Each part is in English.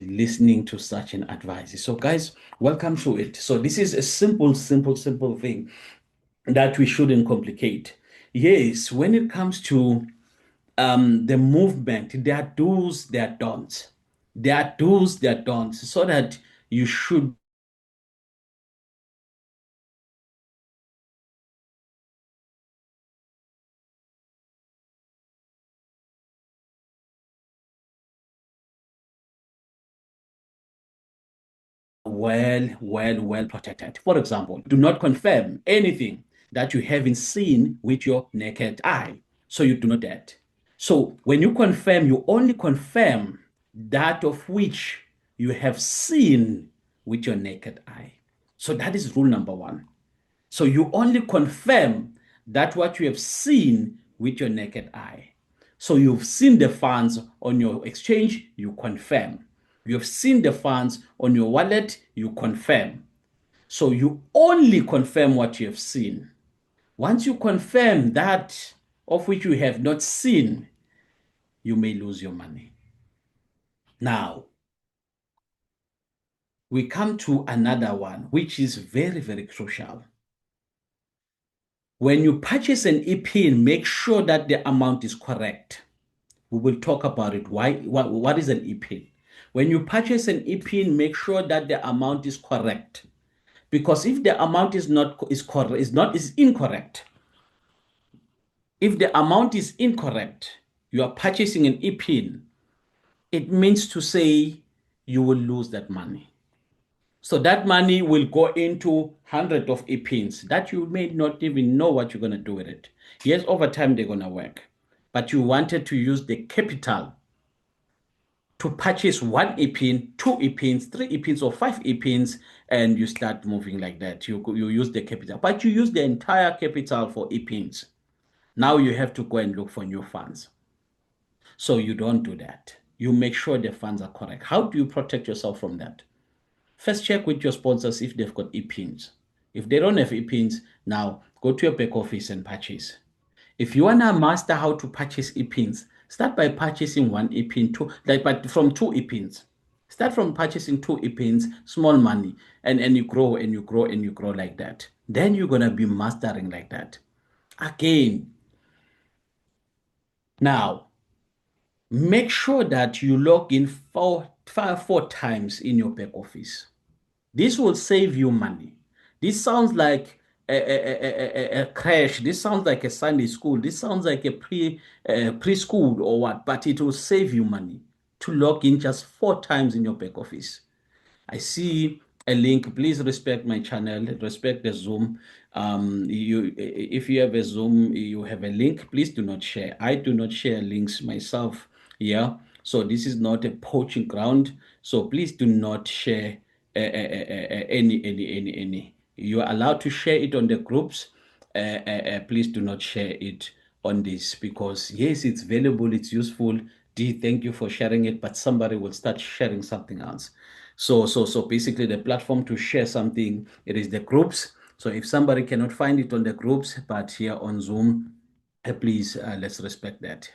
listening to such an advice. So, guys, welcome to it. So, this is a simple thing that we shouldn't complicate. Yes, when it comes to the movement, there are do's, there are don'ts. There are do's, there are don'ts, so that you should well protected. For example, do not confirm anything that you haven't seen with your naked eye. So you do not that. So when you confirm, you only confirm that of which you have seen with your naked eye. So that is rule number one. So you only confirm that what you have seen with your naked eye. So you've seen the funds on your exchange, you confirm. You have seen the funds on your wallet, you confirm. So you only confirm what you have seen. Once you confirm that of which you have not seen, you may lose your money. Now, we come to another one, which is very crucial. When you purchase an e-pin, make sure that the amount is correct. We will talk about it. What is an e-pin? When you purchase an e-pin, make sure that the amount is correct. Because if the amount is incorrect, if the amount is incorrect, you are purchasing an e-pin, it means to say you will lose that money. So that money will go into hundreds of e-pins that you may not even know what you're going to do with it. Yes, over time they're going to work, but you wanted to use the capital to purchase one e-pin, two e-pins, three e-pins, or five e-pins, and you start moving like that. You use the capital, but you use the entire capital for e-pins. Now you have to go and look for new funds. So you don't do that. You make sure the funds are correct. How do you protect yourself from that? First, check with your sponsors if they've got e-pins. If they don't have e-pins, now go to your back office and purchase. If you want to master how to purchase e-pins, start by purchasing one e-pin, but from two e-pins. Start from purchasing two e-pins, small money, and you grow and you grow and you grow like that. Then you're going to be mastering like that. Again, now, make sure that you log in four times in your back office. This will save you money. This sounds like a crash. This sounds like a Sunday school. This sounds like a preschool or what, but it will save you money to log in just four times in your back office. I see a link. Please respect my channel, respect the Zoom. If you have a Zoom, you have a link. Please do not share. I do not share links myself. Yeah. So this is not a poaching ground. So please do not share any. You are allowed to share it on the groups. Please do not share it on this because yes, it's valuable, it's useful. D, thank you for sharing it, but somebody will start sharing something else. So basically the platform to share something, it is the groups. So if somebody cannot find it on the groups, but here on Zoom, please let's respect that.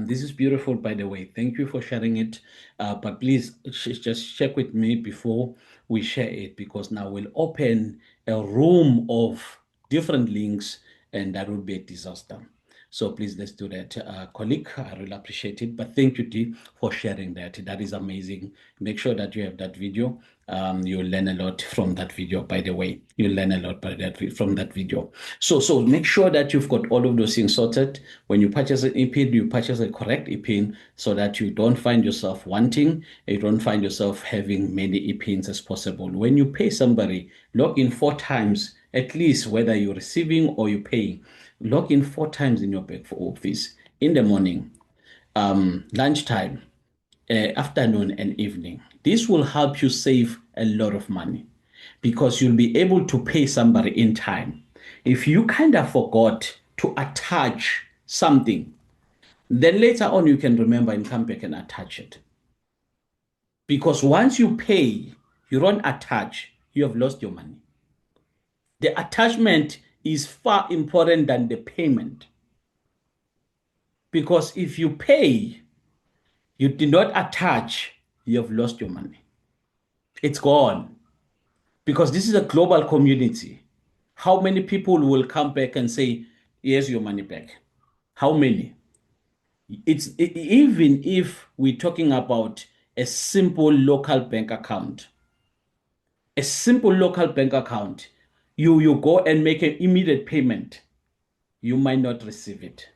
This is beautiful, by the way. Thank you for sharing it. But please just check with me before we share it because now we'll open a room of different links and that would be a disaster. So please let's do that. Colleague, I really appreciate it. But thank you, Dee, for sharing that. That is amazing. Make sure that you have that video. You'll learn a lot from that video, by the way. You'll learn a lot from that video. So make sure that you've got all of those things sorted. When you purchase an e-pin, you purchase a correct e-pin so that you don't find yourself wanting, you don't find yourself having many e-pins as possible. When you pay somebody, log in four times, at least whether you're receiving or you're paying. Log in four times in your back office in the morning, lunchtime, afternoon, and evening. This will help you save a lot of money because you'll be able to pay somebody in time. If you kind of forgot to attach something, then later on you can remember and come back and attach it. Because once you pay, you don't attach, you have lost your money. The attachment is far important than the payment. Because if you pay, you did not attach, you have lost your money. It's gone because this is a global community. How many people will come back and say, here's your money back? How many? Even if we're talking about a simple local bank account, you go and make an immediate payment, you might not receive it.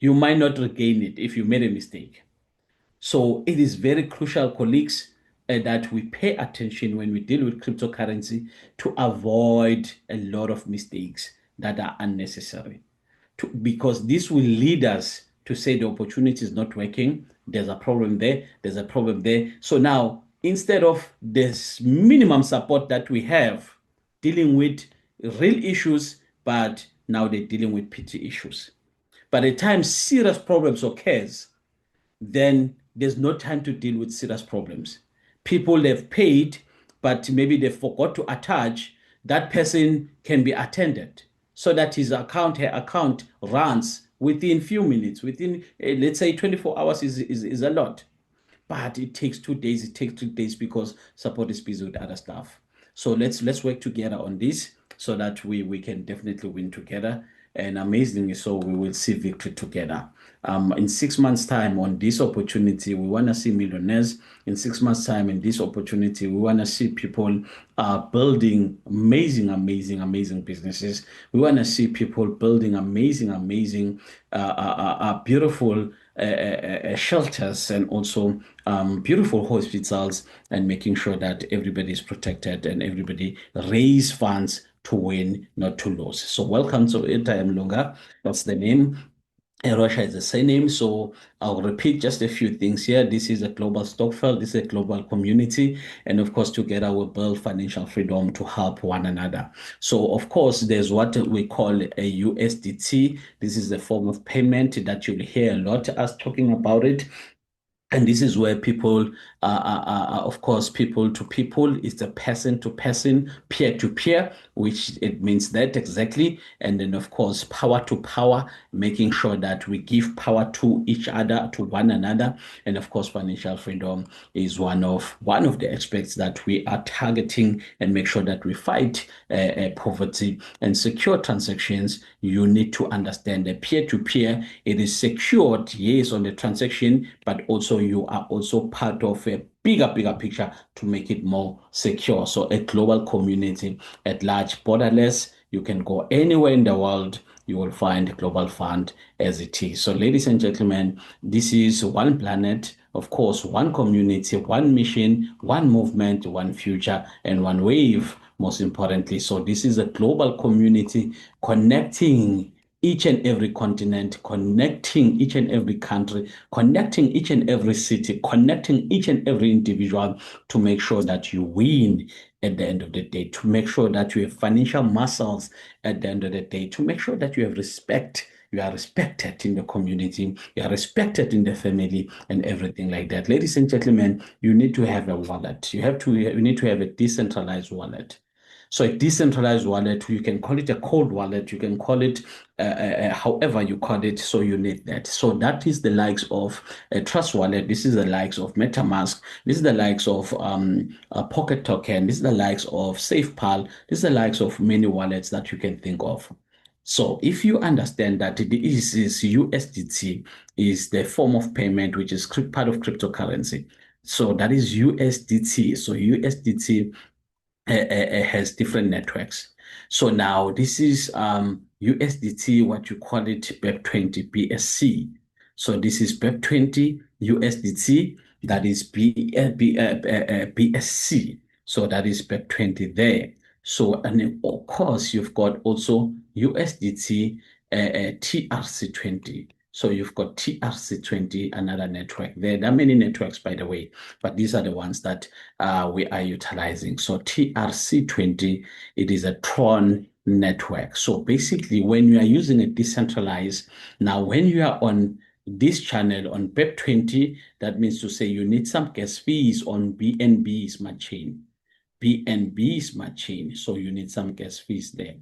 You might not regain it if you made a mistake. So it is very crucial, colleagues, that we pay attention when we deal with cryptocurrency to avoid a lot of mistakes that are unnecessary. Because this will lead us to say the opportunity is not working. There's a problem there. There's a problem there. So now, instead of this minimum support that we have dealing with real issues, but now they're dealing with petty issues. By the time serious problems occurs, then there's no time to deal with serious problems. People they've paid, but maybe they forgot to attach, that person can be attended so that his account, her account runs within few minutes, within, let's say 24 hours is a lot. But it takes 2 days, it takes 3 days because support is busy with other stuff. So let's work together on this so that we can definitely win together. And amazingly so, we will see victory together. In 6 months' time on this opportunity, we want to see millionaires. In 6 months' time in this opportunity, we want to see people building amazing businesses. We want to see people building amazing, beautiful shelters and also beautiful hospitals, and making sure that everybody is protected and everybody raise funds to win, not to lose. So welcome to it. I am Lunga. That's the name. Russia is the same name. So I'll repeat just a few things here. This is a global stockpile. This is a global community. And of course, together we'll build financial freedom to help one another. So of course, there's what we call a USDT. This is the form of payment that you'll hear a lot us talking about it. And this is where people, of course, people to people is the person to person, peer to peer, which it means that exactly. And then, of course, power to power, making sure that we give power to each other, to one another. And of course, financial freedom is one of the aspects that we are targeting and make sure that we fight poverty and secure transactions. You need to understand that peer to peer, it is secured, yes, on the transaction, but also you are also part of a bigger picture to make it more secure. So a global community at large, borderless, you can go anywhere in the world, you will find Global Fund as it is. So ladies and gentlemen, this is one planet, of course, one community, one mission, one movement, one future, and one wave, most importantly. So this is a global community connecting each and every continent, connecting each and every country, connecting each and every city, connecting each and every individual to make sure that you win at the end of the day, to make sure that you have financial muscles at the end of the day, to make sure that you have respect. You are respected in the community, you are respected in the family, and everything like that. Ladies and gentlemen, you need to have a wallet. You need to have a decentralized wallet. So a decentralized wallet, you can call it a cold wallet, you can call it however you call it. So you need that. So that is the likes of a Trust Wallet. This is the likes of MetaMask. This is the likes of Pocket Token. This is the likes of SafePal. This is the likes of many wallets that you can think of. So if you understand that this is USDT is the form of payment which is part of cryptocurrency. So that is USDT. So USDT has different networks. So now this is USDT, what you call it, BEP20 BSC. So this is BEP20 USDT, that is BSC. So that is BEP20 there. So, and then of course, you've got also USDT TRC20. So you've got TRC20, another network there. There are many networks, by the way, but these are the ones that we are utilizing. So TRC20, it is a Tron network. So basically, when you are using a decentralized, now when you are on this channel on BEP20, that means to say you need some gas fees on BNB Smart Chain. BNB Smart Chain. So you need some gas fees there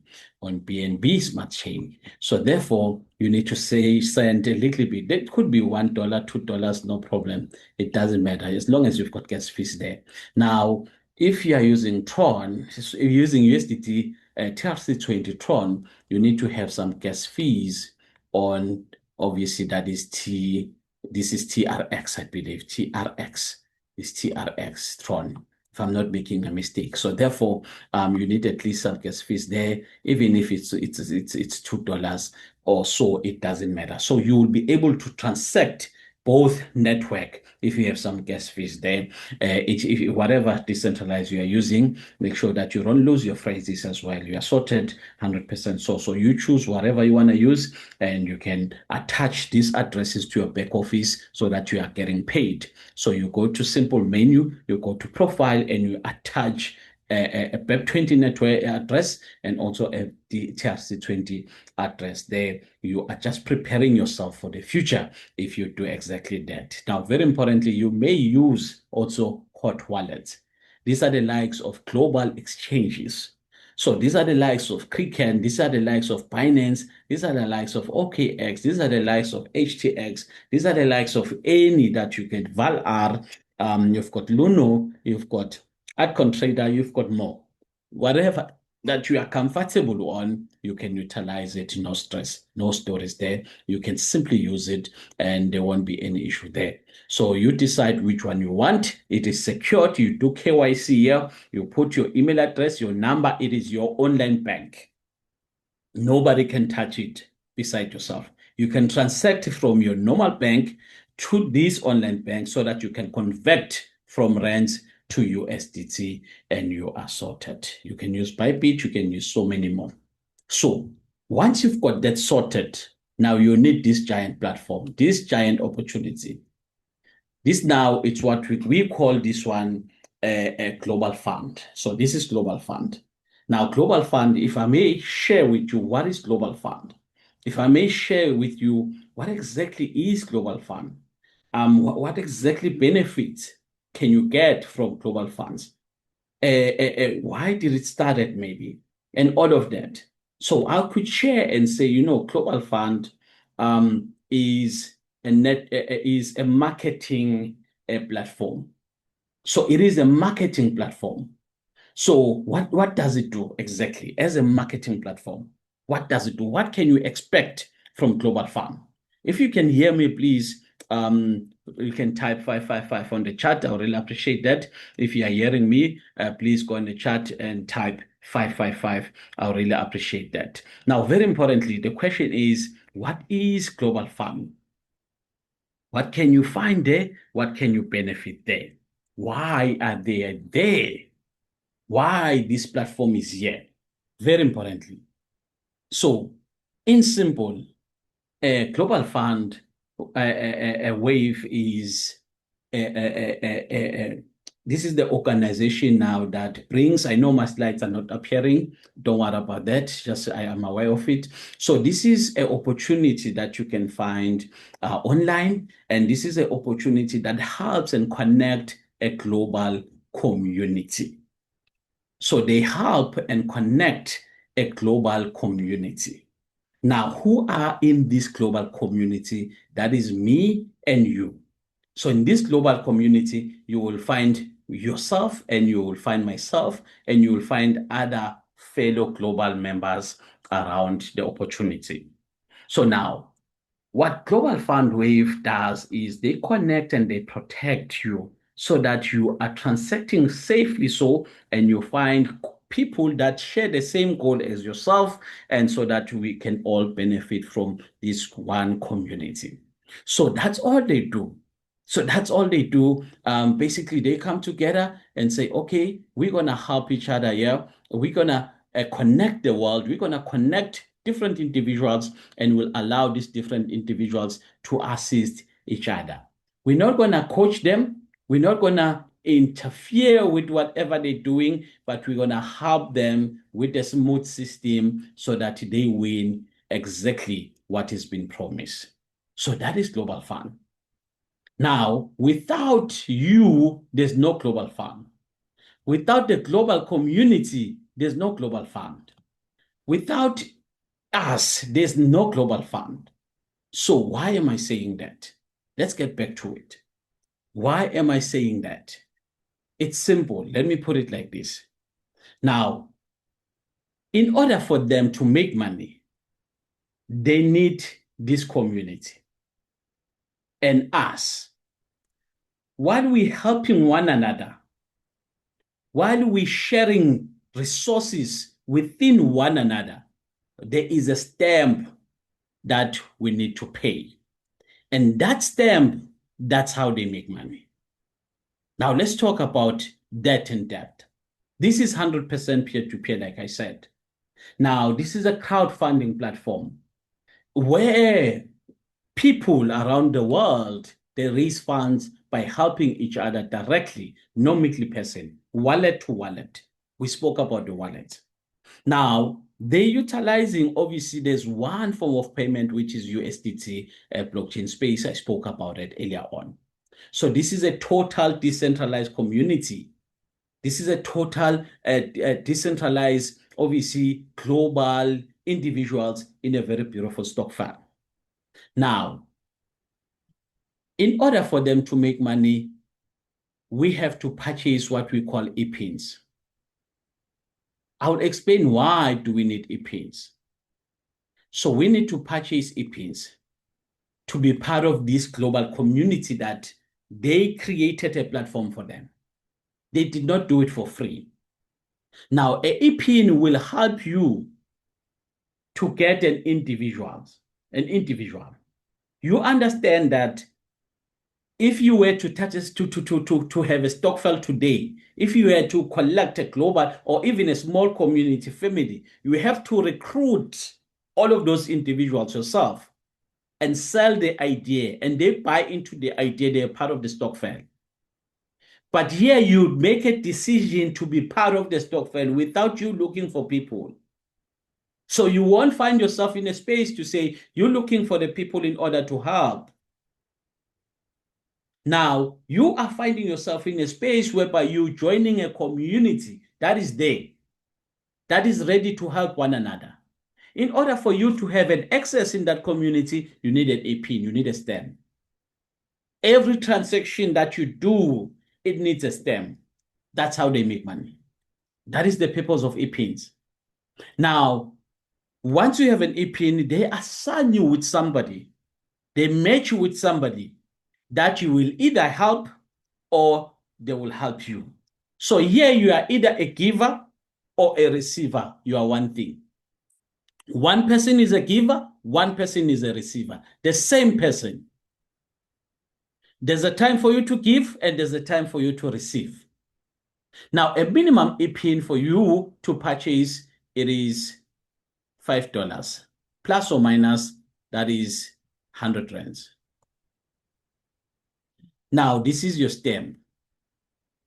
on BNB Smart Chain. So therefore, you need to say send a little bit. That could be $1, $2, no problem. It doesn't matter as long as you've got gas fees there. Now, if you are using Tron, using USDT TRC20 Tron, you need to have some gas fees on, obviously, that is this is TRX, I believe. TRX is TRX Tron, if I'm not making a mistake. So therefore, you need at least some gas fees there, even if it's $2 or so, it doesn't matter. So you will be able to transact both network if you have some gas fees there. If whatever decentralized you are using, make sure that you don't lose your phrases as well. You are sorted 100%. So you choose whatever you want to use, and you can attach these addresses to your back office so that you are getting paid. So you go to simple menu, you go to profile, and you attach a BEP20 network address and also a TRC20 address. There, you are just preparing yourself for the future if you do exactly that. Now, very importantly, you may use also hot wallets. These are the likes of global exchanges. So these are the likes of Kraken, these are the likes of Binance, these are the likes of OKX, these are the likes of HTX, these are the likes of any that you get, ValR, you've got Luno, you've got Adcon Trader, you've got more. Whatever that you are comfortable on, you can utilize it, no stress, no stories there. You can simply use it and there won't be any issue there. So you decide which one you want. It is secured. You do KYC here. You put your email address, your number. It is your online bank. Nobody can touch it beside yourself. You can transact from your normal bank to this online bank so that you can convert from rands to USDT and you are sorted. You can use Bybit, you can use so many more. So once you've got that sorted, now you need this giant platform, this giant opportunity. This now, it's what we call this one a global fund. So this is global fund. Now, global fund, if I may share with you what is global fund, if I may share with you what exactly is global fund, what exactly benefits can you get from global funds? Why did it started maybe, and all of that. So I could share and say, global fund is a marketing platform. So it is a marketing platform. So what does it do exactly as a marketing platform? What does it do? What can you expect from Global Fund? If you can hear me, please, you can type 555 on the chat. I would really appreciate that. If you are hearing me, please go in the chat and type 555. I would really appreciate that. Now, very importantly, the question is, what is Global Fund? What can you find there? What can you benefit there? Why are they there? Why this platform is here? Very importantly. So, in simple, a global fund, a wave is this is the organization now that brings, I know my slides are not appearing. Don't worry about that. Just I am aware of it. So this is an opportunity that you can find online. And this is an opportunity that helps and connect a global community. So they help and connect a global community. Now, who are in this global community? That is me and you. So in this global community, you will find yourself and you will find myself and you will find other fellow global members around the opportunity. So now, what Global Fund Wave does is they connect and they protect you so that you are transacting safely and you find people that share the same goal as yourself, and so that we can all benefit from this one community. So that's all they do. Basically, they come together and say, okay, we're going to help each other here. We're going to connect the world. We're going to connect different individuals and will allow these different individuals to assist each other. We're not going to coach them. We're not going to interfere with whatever they're doing, but we're going to help them with a smooth system so that they win exactly what has been promised. So that is Global Fund. Now, without you, there's no Global Fund. Without the global community, there's no global fund. Without us, there's no global fund. So why am I saying that? Let's get back to it. Why am I saying that? It's simple. Let me put it like this. Now, in order for them to make money, they need this community and us. While we're helping one another, while we're sharing resources within one another, there is a stamp that we need to pay. And that stamp, that's how they make money. Now, let's talk about debt and debt. This is 100% peer-to-peer, like I said. Now, this is a crowdfunding platform where people around the world, they raise funds by helping each other directly, no middle person, wallet to wallet. We spoke about the wallet. Now, they're utilizing, obviously, there's one form of payment, which is USDT blockchain space. I spoke about it earlier on. So this is a total decentralized community. This is a total decentralized, obviously, global individuals in a very beautiful stock farm. Now, in order for them to make money, we have to purchase what we call e-pins. I will explain why do we need e-pins. So we need to purchase e-pins to be part of this global community that they created a platform for them. They did not do it for free. Now, an e-pin will help you to get an individual. You understand that if you were to touch to have a stockpile today, if you were to collect a global or even a small community family, you have to recruit all of those individuals yourself and sell the idea, and they buy into the idea, they're part of the stockpile. But here you make a decision to be part of the stockpile without you looking for people. So you won't find yourself in a space to say you're looking for the people in order to help. Now, you are finding yourself in a space whereby you're joining a community that is there, that is ready to help one another. In order for you to have an access in that community, you need an e-pin, you need a stamp. Every transaction that you do, it needs a stamp. That's how they make money. That is the purpose of e-pins. Now, once you have an e-pin, they assign you with somebody. They match you with somebody that you will either help or they will help you. So here you are either a giver or a receiver. You are one thing. One person is a giver, one person is a receiver. The same person. There's a time for you to give and there's a time for you to receive. Now, a minimum e-pin for you to purchase, it is $5. Plus or minus, that is 100 rands. Now, this is your stamp.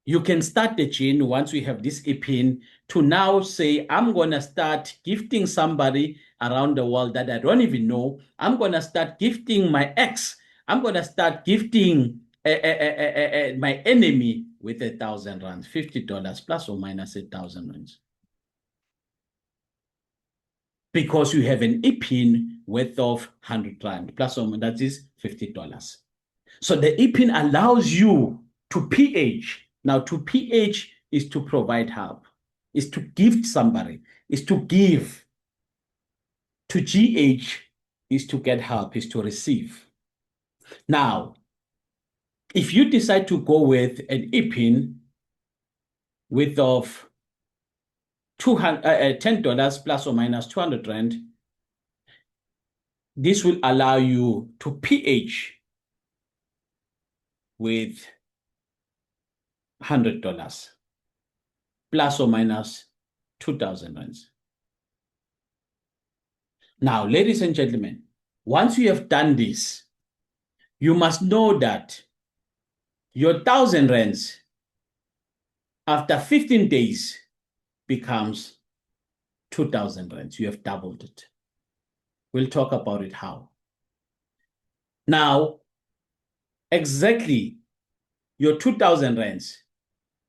You can start the chain once we have this e-pin to now say, I'm going to start gifting somebody around the world that I don't even know. I'm going to start gifting my ex. I'm going to start gifting my enemy with 1,000 rands, $50 plus or minus 1,000 rands. Because you have an e-pin worth of 100 rand plus or minus, that is $50. So the e-pin allows you to PH. Now, to PH is to provide help, is to gift somebody, is to give. To GH is to get help, is to receive. Now, if you decide to go with an e-pin width of $10 plus or minus 200 rand, this will allow you to PH with $100 plus or minus 2,000 rands. Now, ladies and gentlemen, once you have done this, you must know that your 1,000 rands after 15 days becomes 2,000 rands. You have doubled it. We'll talk about it how. Now, exactly your 2,000 rands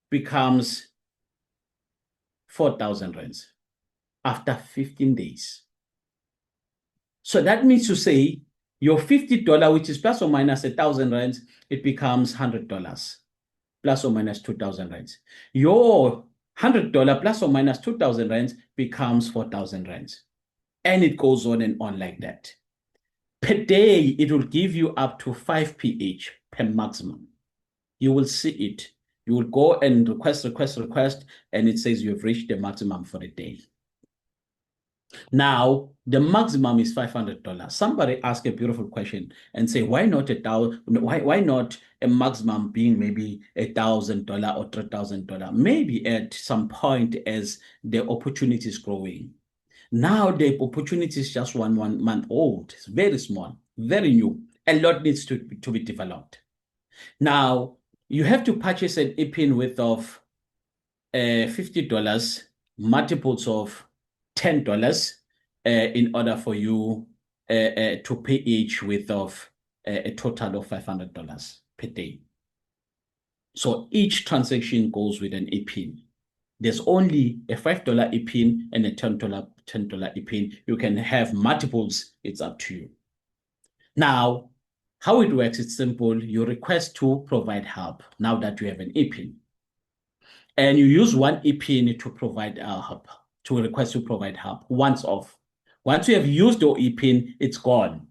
becomes 4,000 rands after 15 days. So that means to say your $50, which is plus or minus 1,000 rands, it becomes $100 plus or minus 2,000 rands. Your $100 plus or minus 2,000 rands becomes 4,000 rands. And it goes on and on like that. Per day, it will give you up to 5 pH per maximum. You will see it. You will go and request, and it says you've reached the maximum for the day. Now, the maximum is $500. Somebody asked a beautiful question and say, why not why not a maximum being maybe $1,000 or $3,000? Maybe at some point as the opportunity is growing. Now the opportunity is just one month old. It's very small, very new. A lot needs to be developed. Now, you have to purchase an e-pin worth of $50, multiples of $10 in order for you to pay each worth of a total of $500 per day. So each transaction goes with an e-pin. There's only a $5 e-pin and a $10 e-pin. You can have multiples. It's up to you. Now, how it works, it's simple. You request to provide help now that you have an e-pin. And you use one e-pin to provide help, to request to provide help once off. Once you have used your e-pin, it's gone.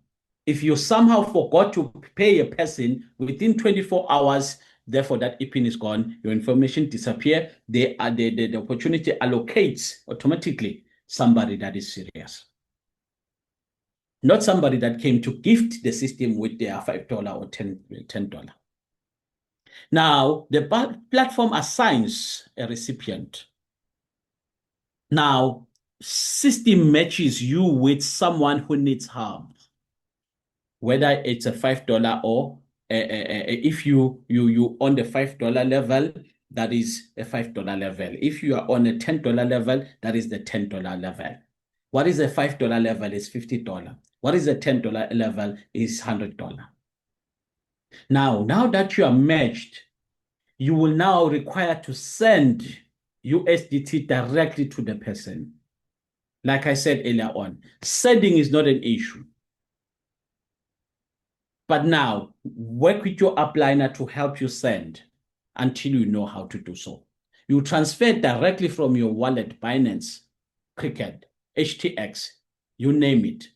If you somehow forgot to pay a person within 24 hours, therefore that e-pin is gone, your information disappears, the opportunity allocates automatically somebody that is serious. Not somebody that came to gift the system with their $5 or $10. Now, the platform assigns a recipient. Now, system matches you with someone who needs help, whether it's a $5 or if you on the $5 level, that is a $5 level. If you are on a $10 level, that is the $10 level. What is a $5 level is $50. What is a $10 level is $100. Now that you are matched, you will now require to send USDT directly to the person. Like I said earlier on, sending is not an issue. But now, work with your upliner to help you send until you know how to do so. You transfer directly from your wallet, Binance, Cricket, HTX, you name it,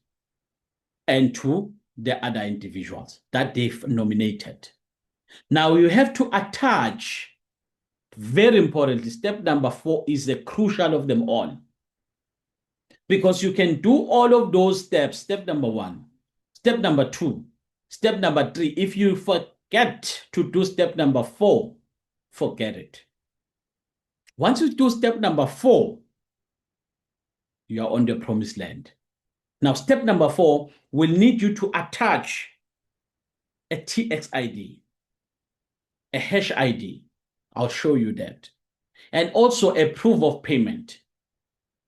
and to the other individuals that they've nominated. Now you have to attach, very importantly, step number 4 is the crucial of them all. Because you can do all of those steps, step number 1, step number 2, step number 3. If you forget to do step number 4, forget it. Once you do step number 4, you are on the promised land. Now, step number 4 will need you to attach a TX ID, a hash ID. I'll show you that. And also a proof of payment.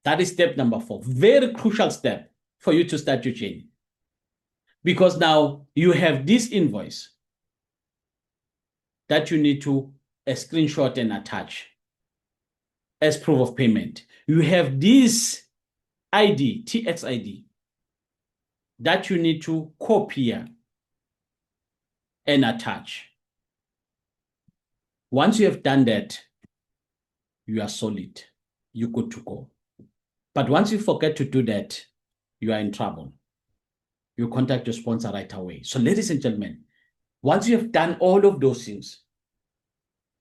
That is step number 4. Very crucial step for you to start your chain. Because now you have this invoice that you need to screenshot and attach as proof of payment. You have this ID, TX ID, that you need to copy and attach. Once you have done that, you are solid. You're good to go. But once you forget to do that, you are in trouble. You contact your sponsor right away. So ladies and gentlemen, once you have done all of those things,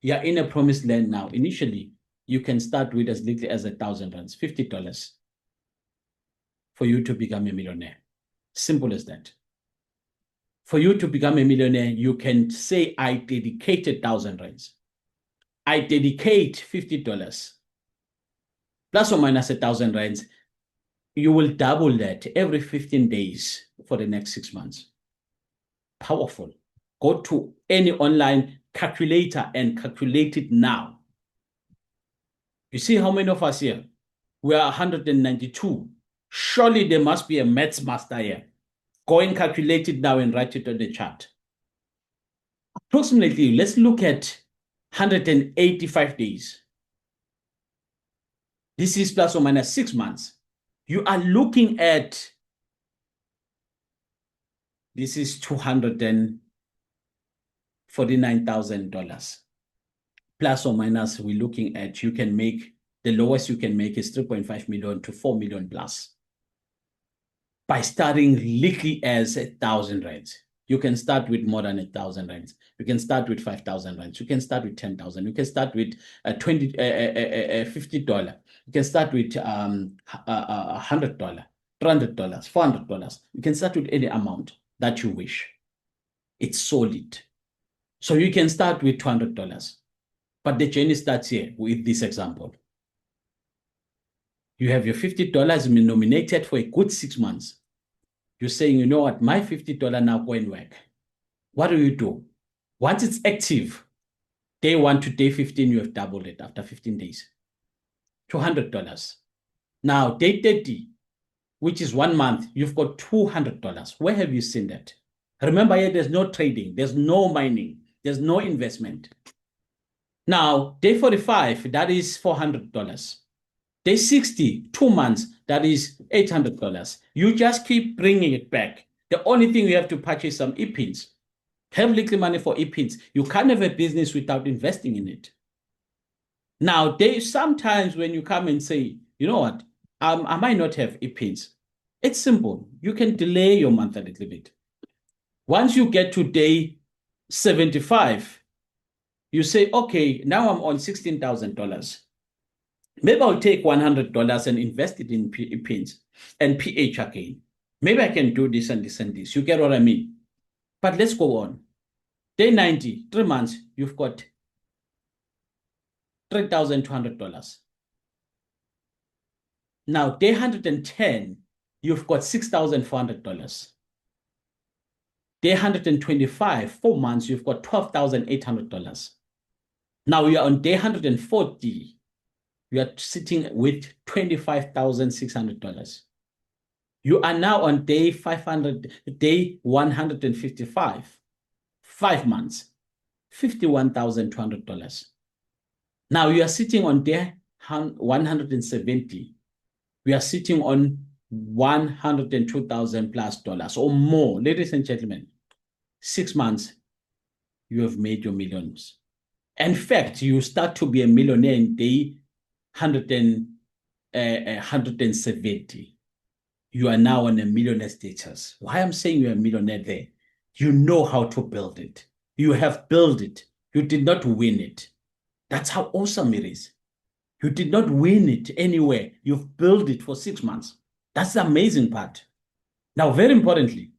you are in a promised land now. Initially, you can start with as little as $1,000, $50 for you to become a millionaire. Simple as that. For you to become a millionaire, you can say, I dedicate 1,000 rands. I dedicate $50 plus or minus 1,000 rands. You will double that every 15 days for the next 6 months. Powerful. Go to any online calculator and calculate it now. You see how many of us here? We are 192. Surely there must be a maths master here. Go and calculate it now and write it on the chart. Approximately, let's look at 185 days. This is plus or minus 6 months. You are looking at, this is $249,000. Plus or minus, we're looking at, you can make, the lowest you can make is 3.5 million to 4 million plus. By starting little as 1,000 rands. You can start with more than 1,000 rands. You can start with 5,000 rands. You can start with 10,000. You can start with $50. You can start with $100, $300, $400. You can start with any amount that you wish. It's solid. So you can start with $200. But the journey starts here with this example. You have your $50 nominated for a good 6 months. You're saying, you know what, my $50 now go and work. What do? Once it's active, day 1 to day 15, you have doubled it after 15 days. $200. Now, day 30, which is 1 month, you've got $200. Where have you seen that? Remember here, there's no trading, there's no mining, there's no investment. Now, day 45, that is $400. Day 60, 2 months, that is $800. You just keep bringing it back. The only thing you have to purchase some e-pins. Have little money for e-pins. You can't have a business without investing in it. Now, sometimes when you come and say, you know what, I might not have e-pins. It's simple. You can delay your month a little bit. Once you get to day 75, you say, okay, now I'm on $16,000. Maybe I'll take $100 and invest it in pins and PH again. Maybe I can do this and this and this. You get what I mean? But let's go on. Day 90, 3 months, you've got $3,200. Now, day 110, you've got $6,400. Day 125, 4 months, you've got $12,800. Now you're on day 140. You are sitting with $25,600. You are now on day 155, 5 months, $51,200. Now you are sitting on day 170. We are sitting on $102,000 plus or more. Ladies and gentlemen, 6 months, you have made your millions. In fact, you start to be a millionaire in day 170. You are now on a millionaire status. Why I'm saying you're a millionaire there? You know how to build it. You have built it. You did not win it. That's how awesome it is. You did not win it anywhere. You've built it for 6 months. That's the amazing part. Now, very importantly,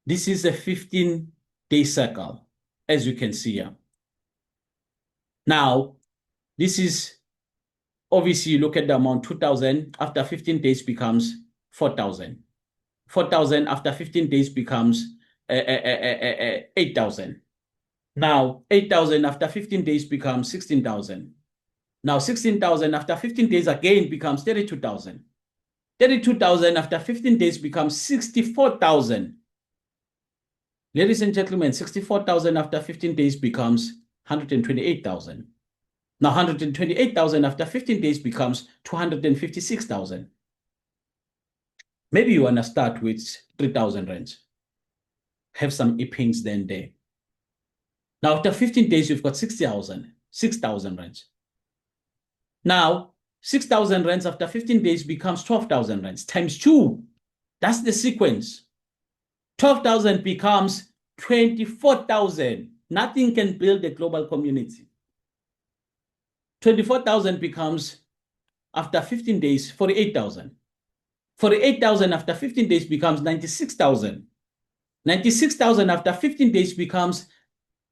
this is a 15-day cycle, as you can see here. Now, this is, obviously, you look at the amount, 2,000 after 15 days becomes 4,000. 4,000 after 15 days becomes 8,000. Now, 8,000 after 15 days becomes 16,000. Now, 16,000 after 15 days again becomes 32,000. 32,000 after 15 days becomes 64,000. Ladies and gentlemen, 64,000 after 15 days becomes 128,000. Now, 128,000 after 15 days becomes 256,000. Maybe you want to start with 3,000 rands. Have some e-pins then there. Now, after 15 days, you've got 6,000 rands. Now, 6,000 rands after 15 days becomes 12,000 rands times 2. That's the sequence. 12,000 becomes 24,000. Nothing can build a global community. 24,000 becomes, after 15 days, 48,000. 48,000 after 15 days becomes 96,000. 96,000 after 15 days becomes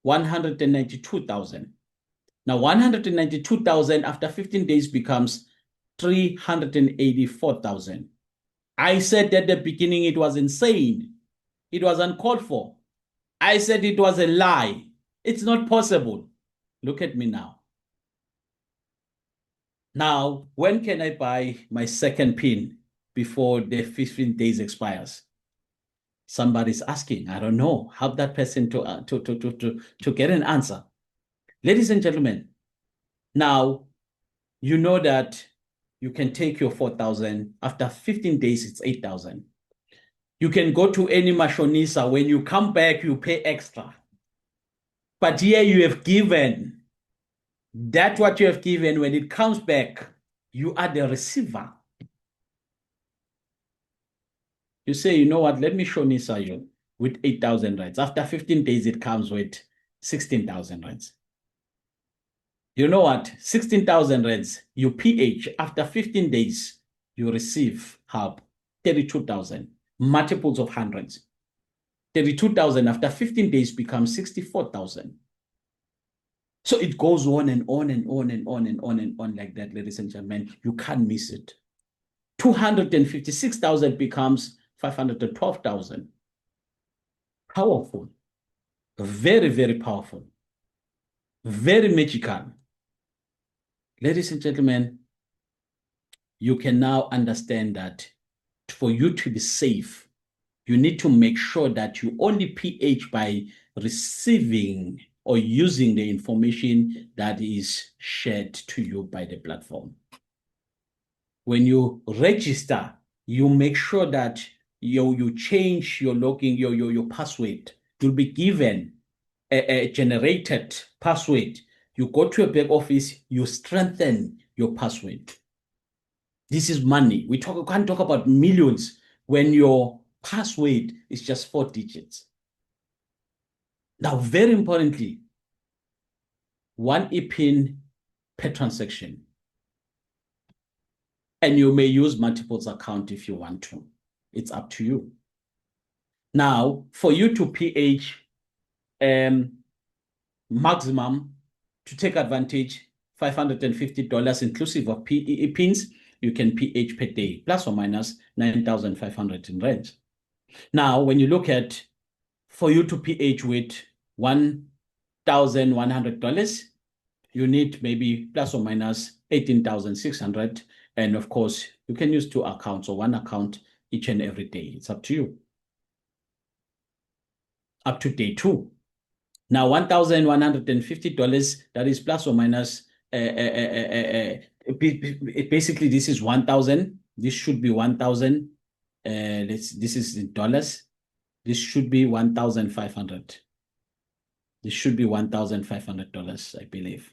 192,000. Now, 192,000 after 15 days becomes 384,000. I said at the beginning it was insane. It was uncalled for. I said it was a lie. It's not possible. Look at me now. Now, when can I buy my second pin before the 15 days expires? Somebody's asking. I don't know. Help that person to get an answer. Ladies and gentlemen, now you know that you can take your 4,000. After 15 days, it's 8,000. You can go to any mashonisa. When you come back, you pay extra. But here you have given. That what you have given, when it comes back, you are the receiver. You say, you know what, let me show Nisa you with 8,000 rands. After 15 days, it comes with 16,000 rands. You know what, 16,000 rands, you PH, after 15 days, you receive help, 32,000, multiples of hundreds. 32,000 after 15 days becomes 64,000. So it goes on and on and on and on and on and on like that, ladies and gentlemen. You can't miss it. 256,000 becomes 512,000. Powerful. Very, very powerful. Very magical. Ladies and gentlemen, you can now understand that for you to be safe, you need to make sure that you only PH by receiving or using the information that is shared to you by the platform. When you register, you make sure that you change your login, your password. You'll be given a generated password. You go to a back office, you strengthen your password. This is money. We can't talk about millions when your password is just 4 digits. Now, very importantly, 1 EPIN per transaction. And you may use multiples account if you want to. It's up to you. Now, for you to PH maximum to take advantage, $550 inclusive of EPINs, you can PH per day, plus or minus 9,500 in rent. Now, when you look at, for you to PH with $1,100, you need maybe plus or minus 18,600. And of course, you can use 2 accounts or 1 account each and every day. It's up to you. Up to day 2. Now, $1,150, that is plus or minus, basically, this is 1,000. This should be 1,000. This is in dollars. This should be 1,500. This should be $1,500, I believe.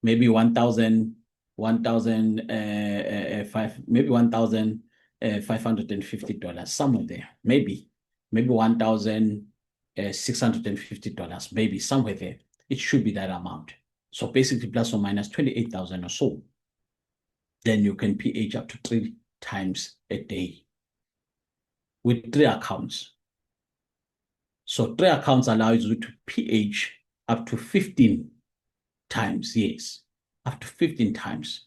Maybe maybe $1,550, somewhere there. Maybe $1,650, maybe somewhere there. It should be that amount. So basically plus or minus 28,000 or so. Then you can PH up to 3 times a day with 3 accounts. So 3 accounts allows you to PH up to 15 times, yes, up to 15 times.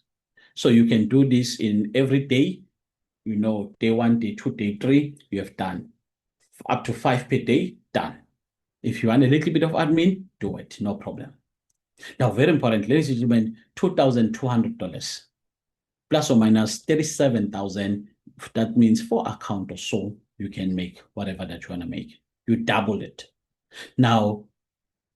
So you can do this in every day, you know, day 1, day 2, day 3, you have done. Up to 5 per day, done. If you want a little bit of admin, do it, no problem. Now, very important, ladies and gentlemen, $2,200 plus or minus 37,000. That means 4 account or so, you can make whatever that you want to make. You double it. Now,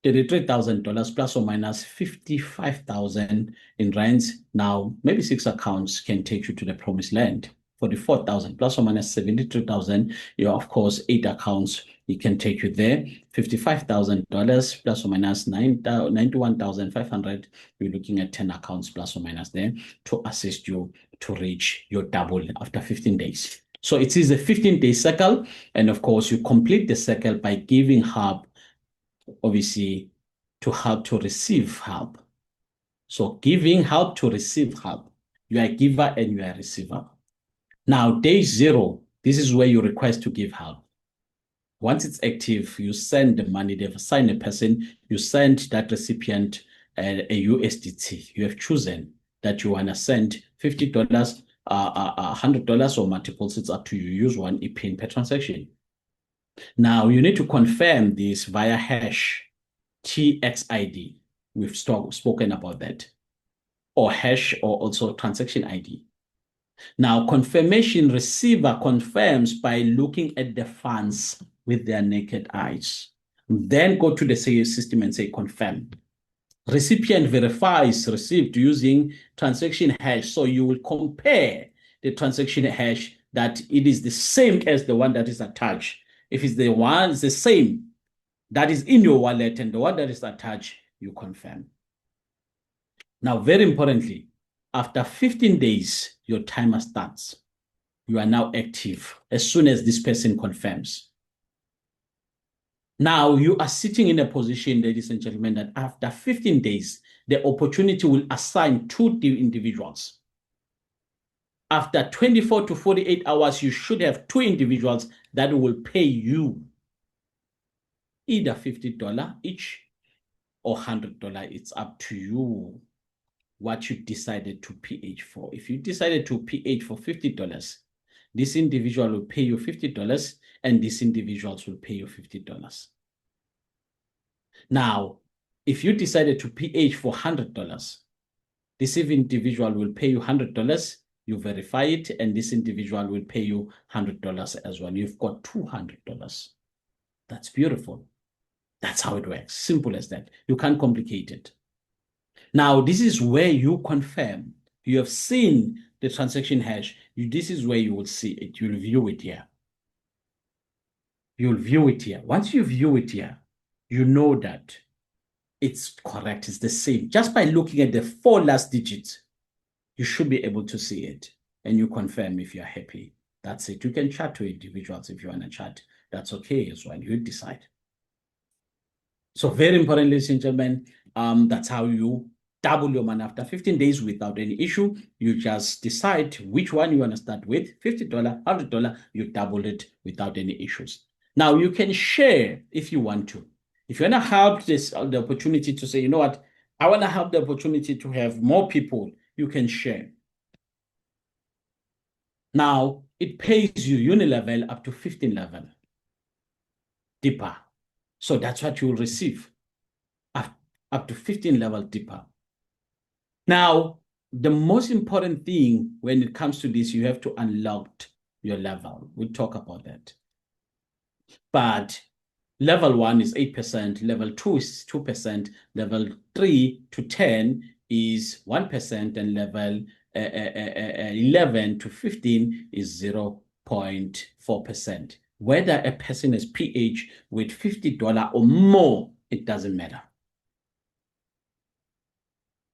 $33,000 plus or minus 55,000 in rands. Now, maybe 6 accounts can take you to the promised land. 44,000 plus or minus 73,000. You of course 8 accounts, it can take you there. $55,000 plus or minus 91,500. You're looking at 10 accounts plus or minus there to assist you to reach your double after 15 days. So it is a 15-day cycle. And of course, you complete the cycle by giving help, obviously, to help to receive help. So giving help to receive help. You are a giver and you are a receiver. Now, day 0, this is where you request to give help. Once it's active, you send the money. They've assigned a person. You send that recipient a USDT. You have chosen that you want to send $50, $100 or multiples. It's up to you. Use 1 EPIN per transaction. Now, you need to confirm this via hash TXID. We've spoken about that. Or hash or also transaction ID. Now, confirmation receiver confirms by looking at the funds with their naked eyes. Then go to the system and say confirm. Recipient verifies received using transaction hash. So you will compare the transaction hash that it is the same as the one that is attached. If it's the same that is in your wallet and the one that is attached, you confirm. Now, very importantly, after 15 days, your timer starts. You are now active as soon as this person confirms. Now you are sitting in a position, ladies and gentlemen, that after 15 days, the opportunity will assign two individuals. After 24 to 48 hours, you should have two individuals that will pay you either $50 each or $100. It's up to you what you decided to PH for. If you decided to PH for $50, this individual will pay you $50 and this individual will pay you $50. Now, if you decided to PH for $100, this individual will pay you $100, you verify it, and this individual will pay you $100 as well. You've got $200. That's beautiful. That's how it works. Simple as that. You can't complicate it. Now, this is where you confirm. You have seen the transaction hash. This is where you will see it. You'll view it here. You'll view it here. Once you view it here, you know that it's correct. It's the same. Just by looking at the 4 last digits, you should be able to see it. And you confirm if you're happy. That's it. You can chat to individuals if you want to chat. That's okay as well. You decide. So very important, ladies and gentlemen, that's how you double your money after 15 days without any issue. You just decide which one you want to start with, $50, $100, you double it without any issues. Now, you can share if you want to. If you want to help the opportunity to say, you know what, I want to have the opportunity to have more people, you can share. Now, it pays you unilevel up to 15 level, deeper. So that's what you will receive, up to 15 level deeper. Now, the most important thing when it comes to this, you have to unlock your level. We'll talk about that. But level 1 is 8%, level 2 is 2%, level 3 to 10 is 1%, and level 11 to 15 is 0.4%. Whether a person is PH with $50 or more, it doesn't matter.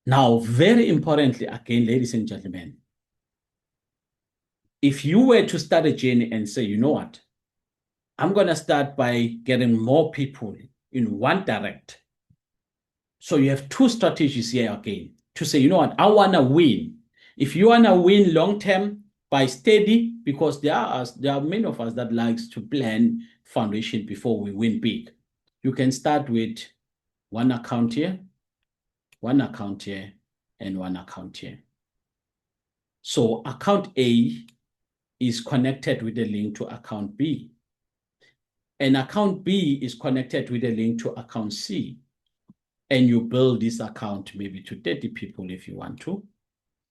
Now, very importantly, again, ladies and gentlemen, if you were to start a journey and say, you know what, I'm going to start by getting more people in one direct. So you have two strategies here again to say, you know what, I want to win. If you want to win long-term by steady, because there are many of us that likes to plan foundation before we win big. You can start with one account here, one account here, and one account here. So account A is connected with a link to account B. And account B is connected with a link to account C. And you build this account maybe to 30 people if you want to.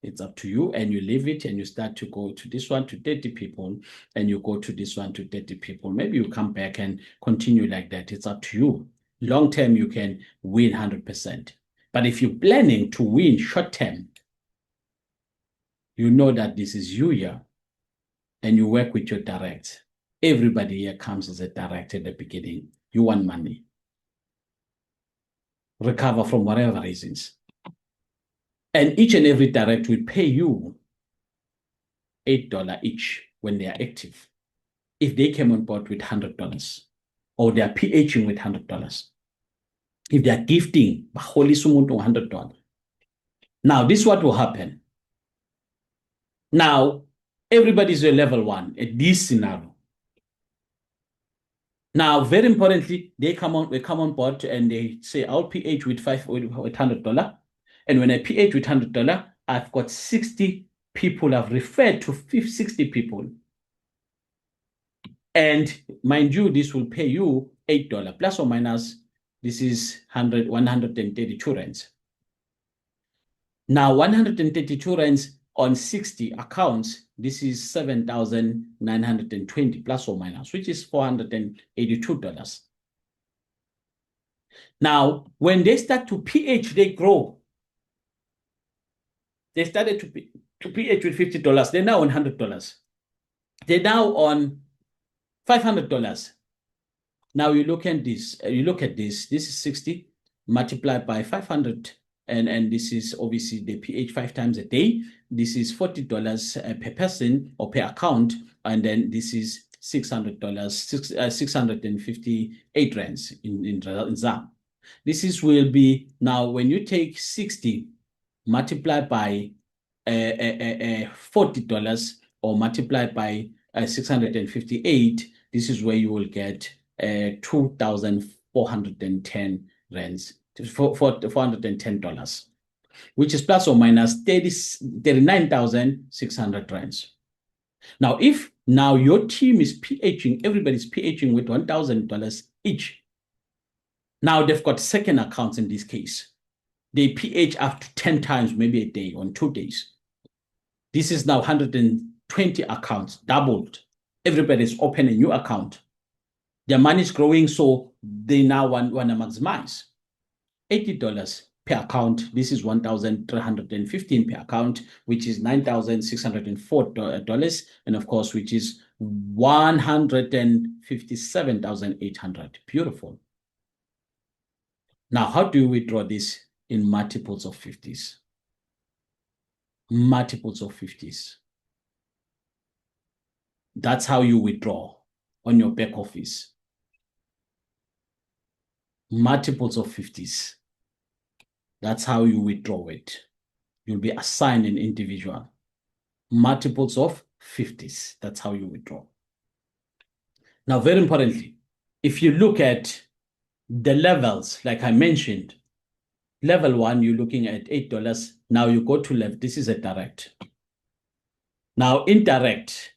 It's up to you, and you leave it and you start to go to this one to 30 people, and you go to this one to 30 people. Maybe you come back and continue like that. It's up to you. Long term, you can win 100%. But if you're planning to win short term, you know that this is you here, and you work with your direct. Everybody here comes as a direct at the beginning. You want money. Recover from whatever reasons. And each and every direct will pay you $8 each when they are active. If they came on board with $100 or they are PHing with $100. If they are gifting $100. Now, this is what will happen. Now, everybody's a level 1 at this scenario. Now, very importantly, they come on board and they say, I'll PH with $100. And when I PH with $100, I've got 60 people. I've referred to 60 people. And mind you, this will pay you $8 plus or minus. This is 132 rands. Now, 132 rands on 60 accounts, this is 7,920 plus or minus, which is $482. Now, when they start to PH, they grow. They started to PH with $50. They're now on $100. They're now on $500. Now you look at this. This is 60 multiplied by 500, and this is obviously the PH 5 times a day. This is $40 per person or per account, and then this is $600, 658 rands in ZAR. Will be now when you take 60 multiplied by $40 or multiplied by 658. This is where you will get 2,410 rands, $410, which is plus or minus 39,600 rands. Now, if now your team is PHing, everybody's PHing with $1,000 each. Now they've got second accounts in this case. They PH up to 10 times, maybe a day, on 2 days. This is now 120 accounts, doubled. Everybody's open a new account. Their money is growing, so they now want to maximize. $80 per account. This is 1,315 per account, which is $9,604, and of course, which is 157,800. Beautiful. Now, how do we withdraw this in multiples of 50s? Multiples of 50s. That's how you withdraw on your back office. Multiples of 50s. That's how you withdraw it. You'll be assigned an individual. Multiples of 50s. That's how you withdraw. Now, very importantly, if you look at the levels, like I mentioned, level 1, you're looking at $8. Now you go to left. This is a direct. Now, indirect,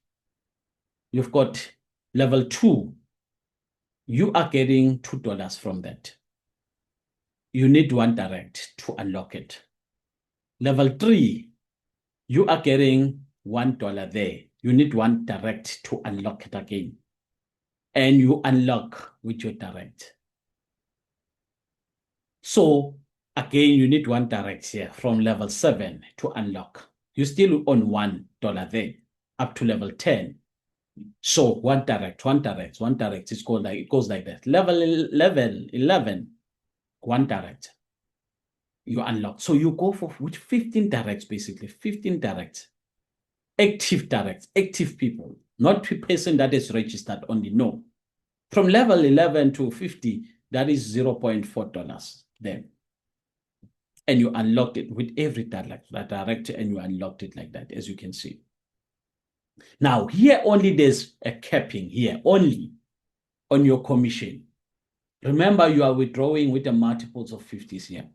you've got level 2. You are getting $2 from that. You need one direct to unlock it. Level 3, you are getting $1 there. You need one direct to unlock it again. And you unlock with your direct. So again, you need one direct here from level 7 to unlock. You still own $1 there up to level 10. So one direct. It's called like, it goes like that. Level 11, one direct. You unlock. So you go for with 15 directs, basically 15 directs. Active directs, active people, not a person that is registered only. No. From level 11 to 50, that is $0.4 then. And you unlocked it with every direct, and you unlocked it like that, as you can see. Now, here only there's a capping here, only on your commission. Remember, you are withdrawing with the multiples of 50s here.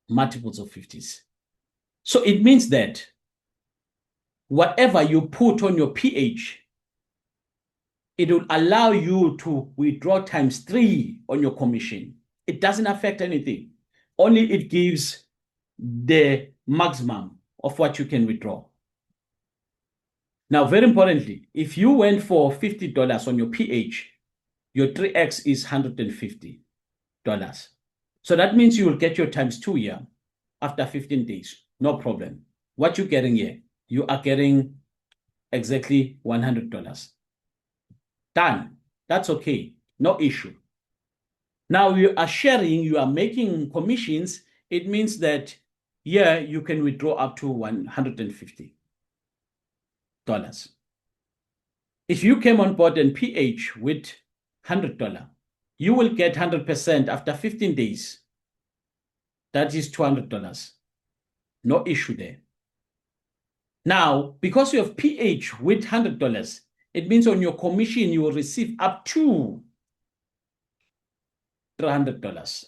Multiples of 50s. So it means that whatever you put on your PH, it will allow you to withdraw times 3 on your commission. It doesn't affect anything. Only it gives the maximum of what you can withdraw. Now, very importantly, if you went for $50 on your PH, your 3x is $150. So that means you will get your times 2 here after 15 days. No problem. What you're getting here, you are getting exactly $100. Done. That's okay. No issue. Now you are sharing, you are making commissions. It means that here you can withdraw up to $150. If you came on board and PH with $100, you will get 100% after 15 days. That is $200. No issue there. Now, because you have PH with $100, it means on your commission you will receive up to $300.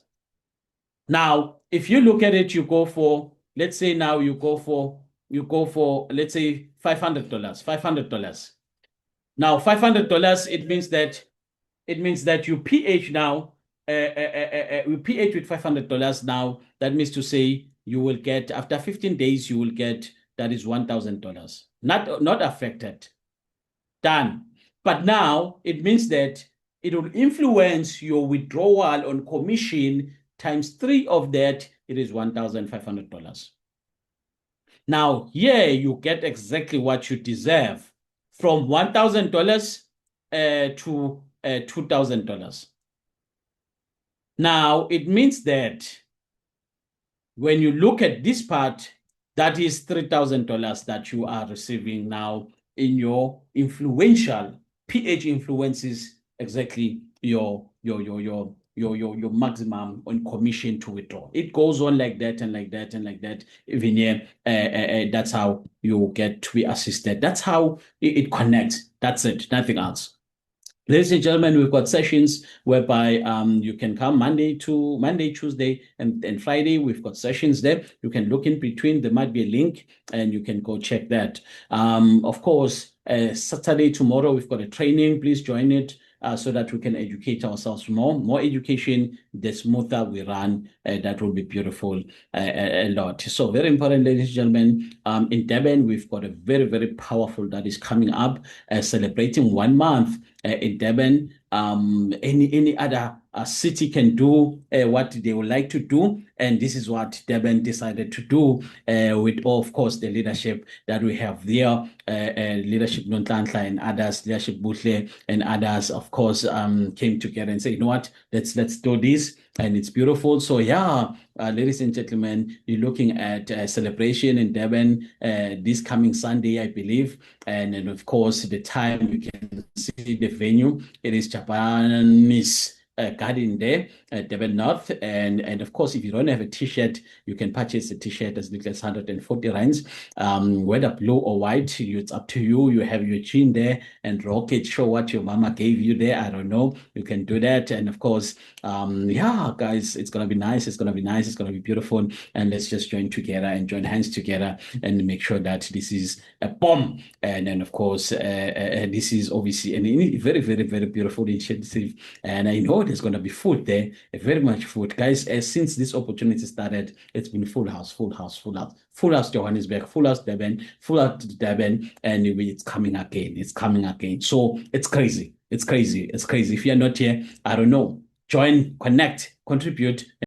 Now, if you look at it, you go for, let's say now you go for, let's say $500. Now, $500, it means that you PH now, we PH with $500 now. That means to say you will get, after 15 days, you will get, that is $1,000. Not affected. Done. But now it means that it will influence your withdrawal on commission times 3 of that. It is $1,500. Now, here you get exactly what you deserve, from $1,000 to $2,000. Now, it means that when you look at this part, that is $3,000 that you are receiving now in your influential. PH influences exactly your maximum on commission to withdraw. It goes on like that and like that and like that. Even here, that's how you get to be assisted. That's how it connects. That's it, nothing else. Ladies and gentlemen, we've got sessions whereby you can come Monday, Tuesday, and Friday. We've got sessions there. You can look in between. There might be a link, and you can go check that. Of course, Saturday, tomorrow, we've got a training. Please join it so that we can educate ourselves more. More education, the smoother we run. That will be beautiful a lot. So very important, ladies and gentlemen. In Durban, we've got a very, very powerful that is coming up, celebrating 1 month in Durban. Any other city can do what they would like to do, and this is what Durban decided to do with, of course, the leadership that we have there, leadership Nonhlanhla and others, leadership Buhle and others, of course, came together and said, you know what, let's do this, and it's beautiful. So yeah, ladies and gentlemen, you're looking at a celebration in Durban this coming Sunday, I believe, and then of course the time you can see the venue. It is Japanese garden there at Durban North. And of course, if you don't have a t-shirt, you can purchase a t-shirt as little as 140 rands. Whether blue or white, it's up to you. You have your chin there and rock it, show what your mama gave you there. I don't know. You can do that. And of course, yeah, guys, it's going to be nice. It's going to be nice. It's going to be beautiful. And let's just join together and join hands together and make sure that this is a bomb. And then, of course, this is obviously a very, very, very beautiful initiative. And I know there's going to be food there, very much food. Guys, since this opportunity started, it's been full house, full house, full house, full house Johannesburg, full house Durban, full house Durban, and it's coming again. It's coming again. So it's crazy. It's crazy. It's crazy. If you're not here, I don't know. Join, connect, contribute.